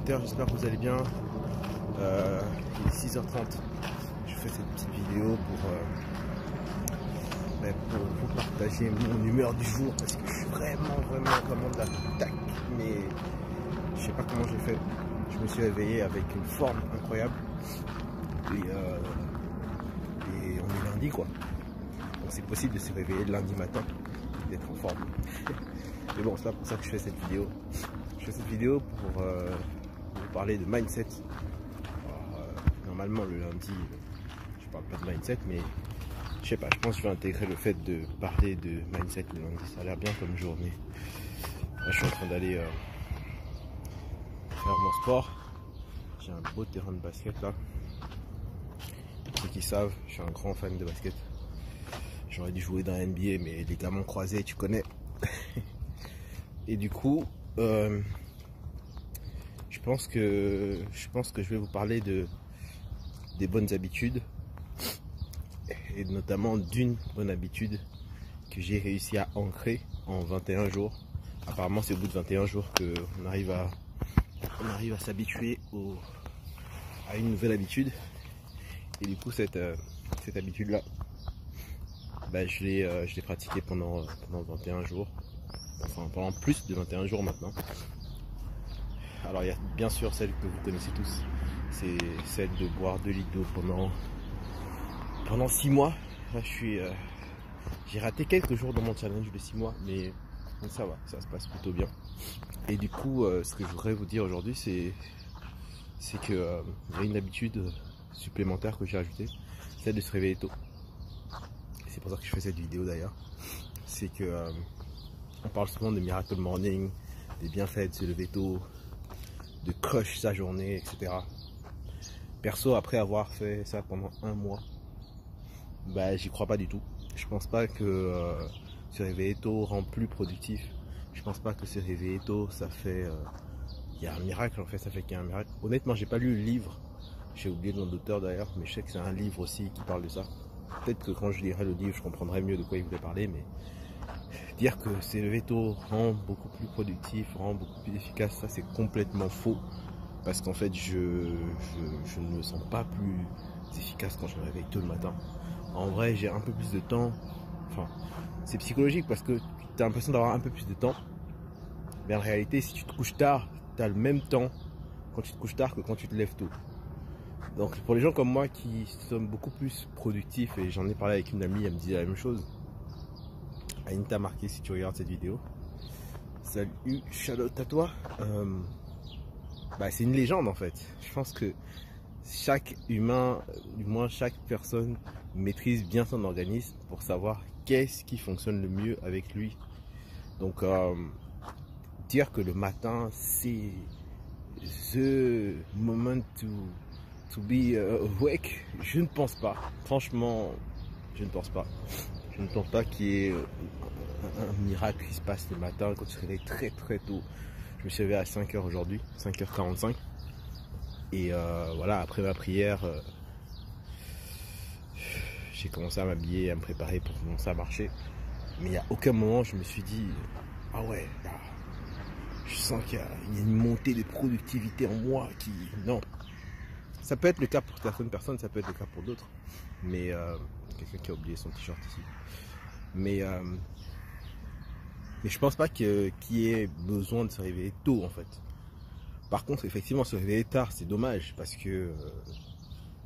auditeurs, j'espère que vous allez bien. Il est 6h30. Je fais cette petite vidéo pour vous partager mon humeur du jour parce que je suis vraiment de l'attaque, mais je sais pas comment j'ai fait. Je me suis réveillé avec une forme incroyable et on est lundi quoi. Donc c'est possible de se réveiller le lundi matin, d'être en forme. Mais bon, c'est pas pour ça que je fais cette vidéo. Je fais cette vidéo pour vous parler de mindset. Alors, normalement le lundi, je parle pas de mindset, mais je sais pas, je pense que je vais intégrer le fait de parler de mindset le lundi. Ça a l'air bien comme journée. Là, je suis en train d'aller faire mon sport. J'ai un beau terrain de basket là. Pour ceux qui savent, je suis un grand fan de basket. J'aurais dû jouer dans la NBA, mais les gamins croisés, tu connais. Et du coup, je pense que je vais vous parler des bonnes habitudes et notamment d'une bonne habitude que j'ai réussi à ancrer en 21 jours. Apparemment, c'est au bout de 21 jours qu'on arrive à s'habituer à une nouvelle habitude. Et du coup, cette habitude-là, je l'ai pratiquée pendant 21 jours. Enfin, pendant plus de 21 jours maintenant. Alors, il y a bien sûr celle que vous connaissez tous. C'est celle de boire 2 litres d'eau pendant 6 mois. Là, j'ai raté quelques jours dans mon challenge de 6 mois, mais ça va, ça se passe plutôt bien. Et du coup, ce que je voudrais vous dire aujourd'hui, c'est que il y a une habitude supplémentaire que j'ai ajoutée, celle de se réveiller tôt. C'est pour ça que je fais cette vidéo d'ailleurs. C'est que on parle souvent de miracle morning, des bienfaits de se lever tôt, de crush sa journée, etc. Perso, après avoir fait ça pendant 1 mois, j'y crois pas du tout. Je pense pas que se réveiller tôt rend plus productif. Je pense pas que se réveiller tôt, ça fait... il y a un miracle en fait, ça fait qu'il y a un miracle. Honnêtement, j'ai pas lu le livre. J'ai oublié le nom d'auteur d'ailleurs, mais je sais que c'est un livre aussi qui parle de ça. Peut-être que quand je lirai le livre, je comprendrai mieux de quoi il voulait parler, mais dire que se lever tôt rend beaucoup plus productif, rend beaucoup plus efficace, ça c'est complètement faux. Parce qu'en fait, je ne me sens pas plus efficace quand je me réveille tôt le matin. En vrai, j'ai un peu plus de temps. Enfin, c'est psychologique parce que tu as l'impression d'avoir un peu plus de temps. Mais en réalité, si tu te couches tard, tu as le même temps quand tu te couches tard que quand tu te lèves tôt. Donc pour les gens comme moi qui sont beaucoup plus productifs, et j'en ai parlé avec une amie, elle me disait la même chose. Anita Marquez, si tu regardes cette vidéo. Salut, shout out à toi. C'est une légende en fait. Je pense que chaque humain, du moins chaque personne, maîtrise bien son organisme pour savoir qu'est-ce qui fonctionne le mieux avec lui. Donc dire que le matin c'est the moment to be awake, je ne pense pas. Franchement, je ne pense pas. Je ne pense pas qu'il y ait un miracle qui se passe le matin quand tu te réveilles très tôt. Je me suis réveillé à 5h aujourd'hui, 5h45. Et voilà, après ma prière, j'ai commencé à m'habiller, à me préparer pour commencer à marcher. Mais il n'y a aucun moment je me suis dit, ah ouais, là, je sens qu'il y a une montée de productivité en moi qui... Non. Ça peut être le cas pour certaines personnes, ça peut être le cas pour d'autres. Mais quelqu'un qui a oublié son t-shirt ici. Mais je pense pas qu'il y ait besoin de se réveiller tôt en fait. Par contre, effectivement, se réveiller tard, c'est dommage parce que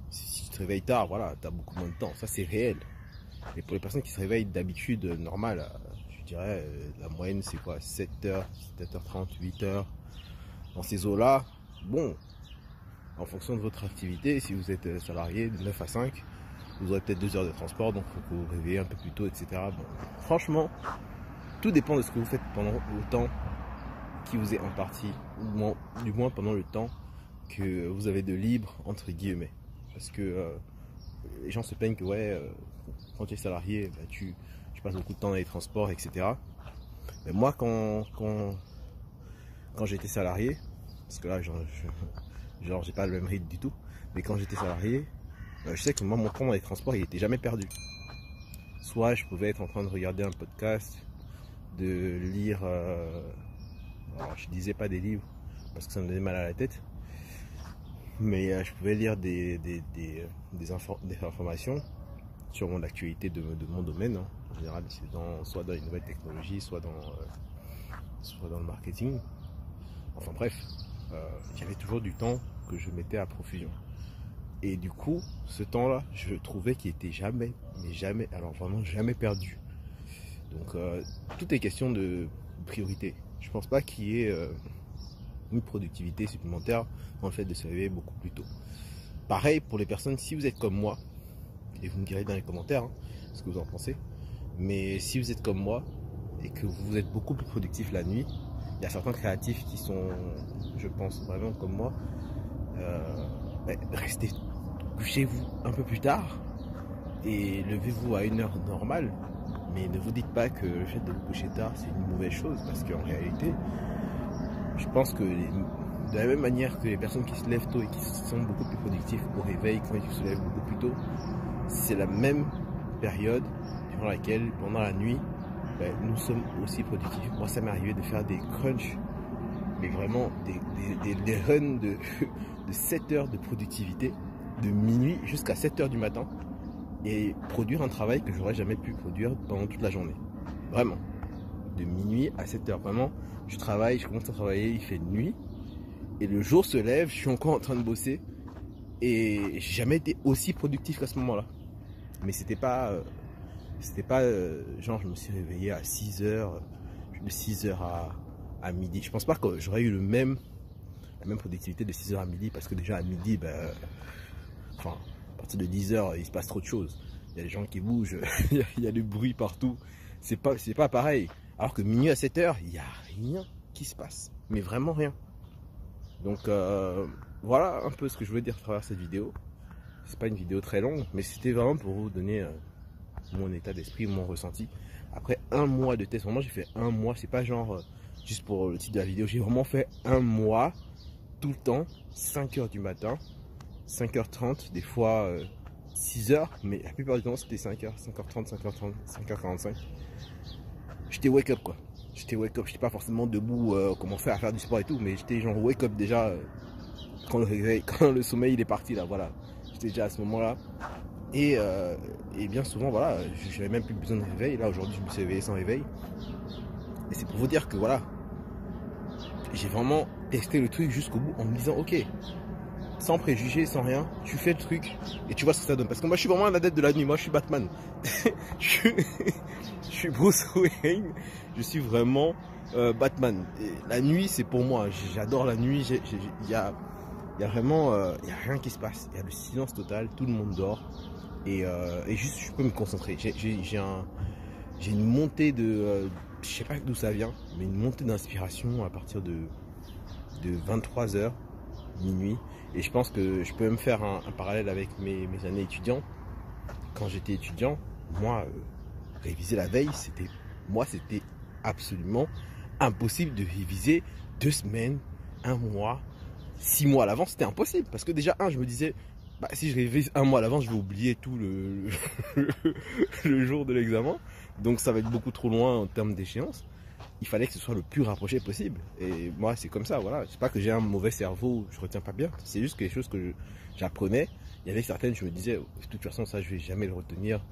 si tu te réveilles tard, voilà, tu as beaucoup moins de temps. Ça, c'est réel. Mais pour les personnes qui se réveillent d'habitude normale, je dirais, la moyenne, c'est quoi? 7h, 7h30, 8h. Dans ces eaux-là, bon, en fonction de votre activité, si vous êtes salarié de 9 à 5, vous aurez peut-être 2 heures de transport, donc il faut que vous vous réveillez un peu plus tôt, etc. Bon, franchement, tout dépend de ce que vous faites pendant le temps qui vous est imparti, ou du moins pendant le temps que vous avez de libre, entre guillemets. Parce que les gens se plaignent que ouais, quand tu es salarié, tu passes beaucoup de temps dans les transports, etc. Mais moi, quand j'étais salarié, parce que là, j'ai pas le même rythme du tout, mais quand j'étais salarié, je sais que moi, mon temps dans les transports, il était jamais perdu. Soit je pouvais être en train de regarder un podcast, de lire... alors, je lisais pas des livres parce que ça me donnait mal à la tête, mais je pouvais lire des informations sur mon actualité de mon domaine, hein. En général, c'est soit dans les nouvelles technologies, soit dans le marketing. Enfin bref, j'avais toujours du temps que je mettais à profusion. Et du coup, ce temps-là, je trouvais qu'il était jamais, mais jamais, alors vraiment jamais perdu. Donc, tout est question de priorité. Je pense pas qu'il y ait une productivité supplémentaire dans le fait de se réveiller beaucoup plus tôt. Pareil pour les personnes, si vous êtes comme moi, et vous me direz dans les commentaires hein, ce que vous en pensez, mais si vous êtes comme moi et que vous êtes beaucoup plus productif la nuit, il y a certains créatifs qui sont, je pense vraiment comme moi, restez couchez-vous un peu plus tard et levez-vous à une heure normale, mais ne vous dites pas que le fait de vous coucher tard c'est une mauvaise chose, parce qu'en réalité je pense que de la même manière que les personnes qui se lèvent tôt et qui sont beaucoup plus productifs au réveil quand ils se lèvent beaucoup plus tôt, c'est la même période durant laquelle pendant la nuit nous sommes aussi productifs. Moi ça m'est arrivé de faire des crunchs, mais vraiment des runs de 7 heures de productivité, de minuit jusqu'à 7 heures du matin, et produire un travail que j'aurais jamais pu produire pendant toute la journée. Vraiment. De minuit à 7 heures. Vraiment, je commence à travailler, il fait nuit, et le jour se lève, je suis encore en train de bosser, et j'ai jamais été aussi productif qu'à ce moment-là. Mais c'était pas genre je me suis réveillé à 6 heures, de 6 heures à midi. Je pense pas que j'aurais eu la même productivité de 6 heures à midi, parce que déjà à midi, enfin, à partir de 10 heures, il se passe trop de choses. Il y a des gens qui bougent, il y a du bruit partout. C'est pas pareil. Alors que minuit à 7 heures, il n'y a rien qui se passe. Mais vraiment rien. Donc voilà un peu ce que je voulais dire à travers cette vidéo. C'est pas une vidéo très longue, mais c'était vraiment pour vous donner mon état d'esprit, mon ressenti. Après un mois de test, vraiment j'ai fait un mois, c'est pas genre juste pour le titre de la vidéo, j'ai vraiment fait un mois, tout le temps, 5 heures du matin, 5h30, des fois 6 heures, mais la plupart du temps c'était 5h, 5h30, 5h30, 5h45. J'étais wake up quoi. J'étais wake up, j'étais pas forcément debout, commencer à faire du sport et tout, mais j'étais genre wake up déjà quand le sommeil il est parti là, voilà. J'étais déjà à ce moment-là. Et bien souvent, voilà, j'avais même plus besoin de réveil. Là aujourd'hui, je me suis réveillé sans réveil. Et c'est pour vous dire que voilà, j'ai vraiment testé le truc jusqu'au bout en me disant, ok, sans préjugés, sans rien, tu fais le truc et tu vois ce que ça donne. Parce que moi, je suis vraiment un adepte de la nuit. Moi, je suis Batman. je suis Bruce Wayne. Je suis vraiment Batman. Et la nuit, c'est pour moi. J'adore la nuit. Il y a vraiment, il y a rien qui se passe. Il y a le silence total. Tout le monde dort. Et juste, je peux me concentrer. J'ai une montée de, je sais pas d'où ça vient, mais une montée d'inspiration à partir de 23 h, minuit. Et je pense que je peux même faire un parallèle avec mes années étudiants. Quand j'étais étudiant, moi, réviser la veille, c'était absolument impossible de réviser 2 semaines, 1 mois, 6 mois à l'avance. C'était impossible. Parce que déjà, je me disais, si je révise 1 mois à l'avance, je vais oublier tout le jour de l'examen. Donc ça va être beaucoup trop loin en termes d'échéance. Il fallait que ce soit le plus rapproché possible. Et moi, c'est comme ça, voilà. C'est pas que j'ai un mauvais cerveau, je retiens pas bien. C'est juste quelque chose que j'apprenais. Il y avait certaines, je me disais, de toute façon, ça, je vais jamais le retenir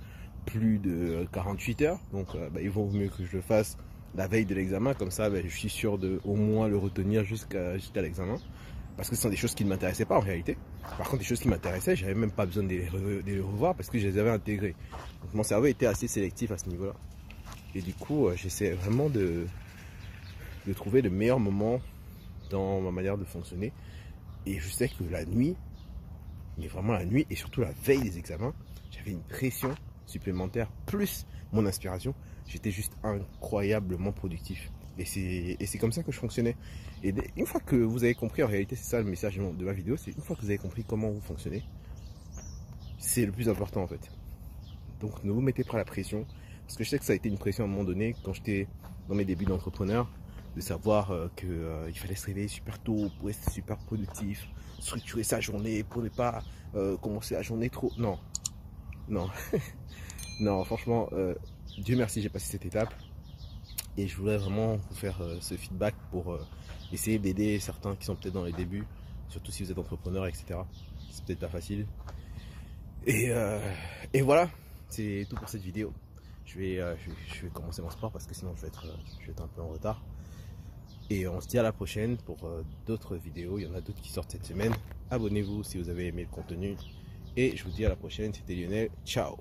plus de 48 heures. Donc, il vaut mieux que je le fasse la veille de l'examen. Comme ça, je suis sûr de au moins le retenir jusqu'à l'examen. Parce que ce sont des choses qui ne m'intéressaient pas en réalité. Par contre, des choses qui m'intéressaient, j'avais même pas besoin de les revoir parce que je les avais intégrées. Donc, mon cerveau était assez sélectif à ce niveau-là. Et du coup, j'essaie vraiment de trouver le meilleur moment dans ma manière de fonctionner. Et je sais que la nuit, mais vraiment la nuit, et surtout la veille des examens, j'avais une pression supplémentaire, plus mon inspiration. J'étais juste incroyablement productif. Et c'est comme ça que je fonctionnais. Et une fois que vous avez compris, en réalité, c'est ça le message de ma vidéo, c'est une fois que vous avez compris comment vous fonctionnez, c'est le plus important en fait. Donc ne vous mettez pas la pression. Parce que je sais que ça a été une pression à un moment donné, quand j'étais dans mes débuts d'entrepreneur, de savoir qu'il fallait se réveiller super tôt pour être super productif, structurer sa journée pour ne pas commencer la journée trop... Non, non, non, franchement, Dieu merci, j'ai passé cette étape. Et je voulais vraiment vous faire ce feedback pour essayer d'aider certains qui sont peut-être dans les débuts surtout si vous êtes entrepreneur, etc. C'est peut-être pas facile. Et voilà, c'est tout pour cette vidéo. Je vais commencer mon sport parce que sinon je vais être un peu en retard. Et on se dit à la prochaine pour d'autres vidéos. Il y en a d'autres qui sortent cette semaine. Abonnez-vous si vous avez aimé le contenu. Et je vous dis à la prochaine. C'était Lionel. Ciao.